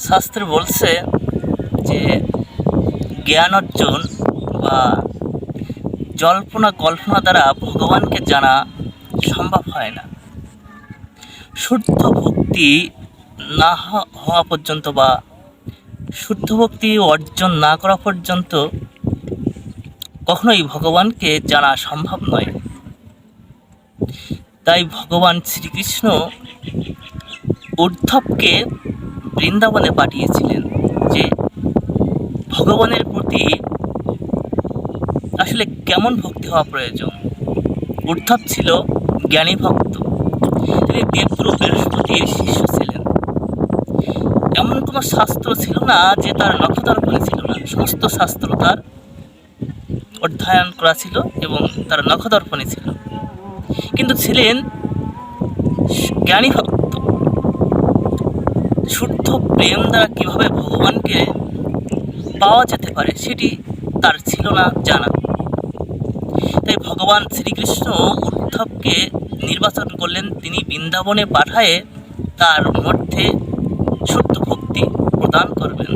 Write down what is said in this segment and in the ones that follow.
শাস্ত্রে বলছে যে জ্ঞান অর্জন বা জল্পনা কল্পনা দ্বারা ভগবানকে জানা সম্ভব হয় না। শুদ্ধ ভক্তি না হওয়া পর্যন্ত বা শুদ্ধ ভক্তি অর্জন না করা পর্যন্ত কখনোই ভগবানকে জানা সম্ভব নয়। তাই ভগবান শ্রীকৃষ্ণ উদ্ধবকে বৃন্দাবনে পাঠিয়েছিলেন যে ভগবানের প্রতি আসলে কেমন ভক্তি হওয়া প্রয়োজন। উদ্ধব ছিল জ্ঞানী ভক্ত, তিনি দেবগুরু বৃহস্পতির শিষ্য ছিলেন। এমন কোনো শাস্ত্র ছিল না যে তার নখদর্পণে ছিল না, সমস্ত শাস্ত্র তার অধ্যয়ন করা ছিল এবং তার নখদর্পণে ছিল, কিন্তু ছিলেন জ্ঞানী ভক্ত। শুদ্ধ প্রেম দ্বারা কিভাবে ভগবানকে পাওয়া যেতে পারে সেটি তার ছিল না জানা। তাই ভগবান শ্রীকৃষ্ণ উদ্ধবকে নির্বাচন করলেন, তিনি বৃন্দাবনে পাঠায়ে তার মধ্যে শুদ্ধ ভক্তি প্রদান করবেন।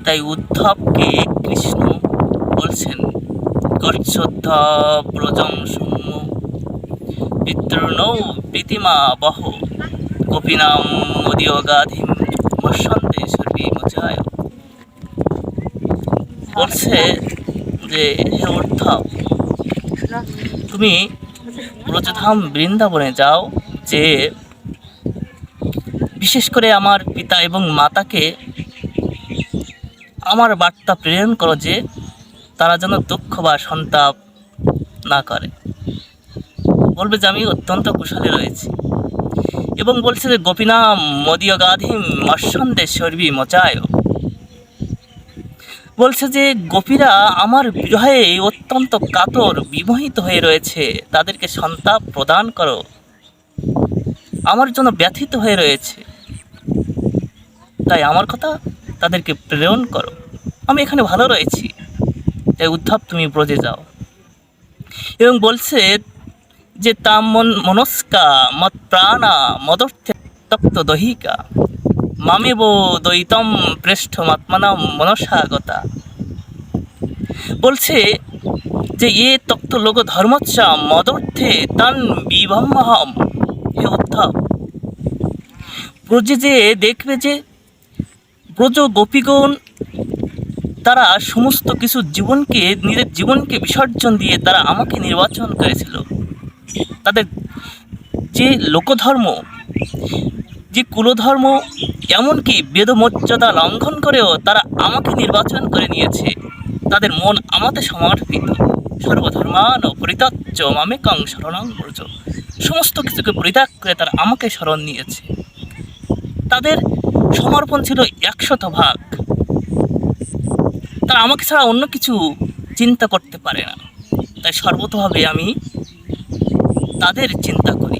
তাই উদ্ধবকে কৃষ্ণ বলছেন গচ্ছদ্ধ ব্রজং সৌম্য পিতৃণৌ প্রীতিমা বহ গোপীনাম মদীয়গাধিম মৎসন্তে সর্বীমচায়। বলছে যে হে উদ্ধব, তুমি ব্রজধাম বৃন্দাবনে যাও, যে বিশেষ করে আমার পিতা এবং মাতাকে আমার বার্তা প্রেরণ করো যে তারা যেন দুঃখ বা সন্তাপ না করে। বলবে যে আমি অত্যন্ত কুশলে রয়েছি। এবং বলছে যে গোপীনাম মদীয়গাধিম মৎসন্তে সর্বীমচায়। বলছে যে গোপীরা আমার বিরহে অত্যন্ত কাতর বিমোহিত হয়ে রয়েছে, তাদেরকে সন্তাপ প্রদান করো, আমার জন্য ব্যথিত হয়ে রয়েছে। তাই আমার কথা তাদেরকে প্রেরণ করো, আমি এখানে ভালো রয়েছি। তাই উদ্ধব তুমি ব্রজে যাও। এবং বলছে যে তাম মনস্কা মত প্রাণা মদর্থে তপ্ত দহিকা মামেব দ্বৈতম প্রেষ্ঠমাত্মানাম মনসাগতা। বলছে যে এ তক্ত লোক ধর্মচ্ছা মদর্থে তান বিভম্মহম। হে উদ্ধব, ব্রজে যে দেখবে যে ব্রজ গোপীগণ তারা সমস্ত কিছু জীবনকে, নিজের জীবনকে বিসর্জন দিয়ে তারা আমাকে নির্বাচন করেছিল। তাদের যে লোকধর্ম, যে কুলধর্ম, এমনকি বেদমর্যাদা লঙ্ঘন করেও তারা আমাকে নির্বাচন করে নিয়েছে। তাদের মন আমাতে সমর্পিত। সর্বধর্মান পরিত্যাজ্য মামেকং শরণং ব্রজ। সমস্ত কিছুকে পরিত্যাগ করে তারা আমাকে শরণ নিয়েছে। তাদের সমর্পণ ছিল 100%। তারা আমাকে ছাড়া অন্য কিছু চিন্তা করতে পারে না। তাই সর্বতভাবে আমি তাদের চিন্তা করি।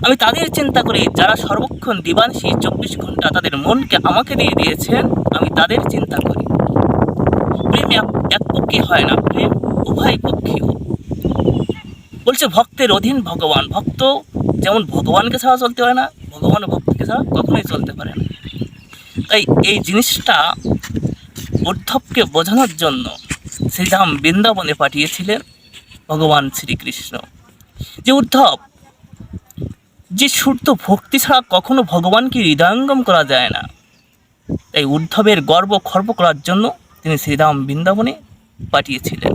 আমি তাদের চিন্তা করি যারা সর্বক্ষণ দিবানিশি 24 ঘন্টা তাদের মনকে আমাকে দিয়ে দিয়েছেন। আমি তাদের চিন্তা করি। প্রেম একপক্ষী হয় না, প্রেম উভয় পক্ষীয়। বলছে ভক্তের অধীন ভগবান। ভক্ত যেমন ভগবানকে ছাড়া চলতে পারে না, ভগবান ভক্তকে ছাড়া কখনোই চলতে পারে না। তাই এই জিনিসটা উদ্ধবকে বোঝানোর জন্য শ্রীধাম বৃন্দাবনে পাঠিয়েছিলেন ভগবান শ্রীকৃষ্ণ। যে উদ্ধব, যে শুদ্ধ ভক্তি ছাড়া কখনো ভগবানকে হৃদয়ঙ্গম করা যায় না, তাই উদ্ধবের গর্ব খর্ব করার জন্য তিনি শ্রীধাম বৃন্দাবনে পাঠিয়েছিলেন।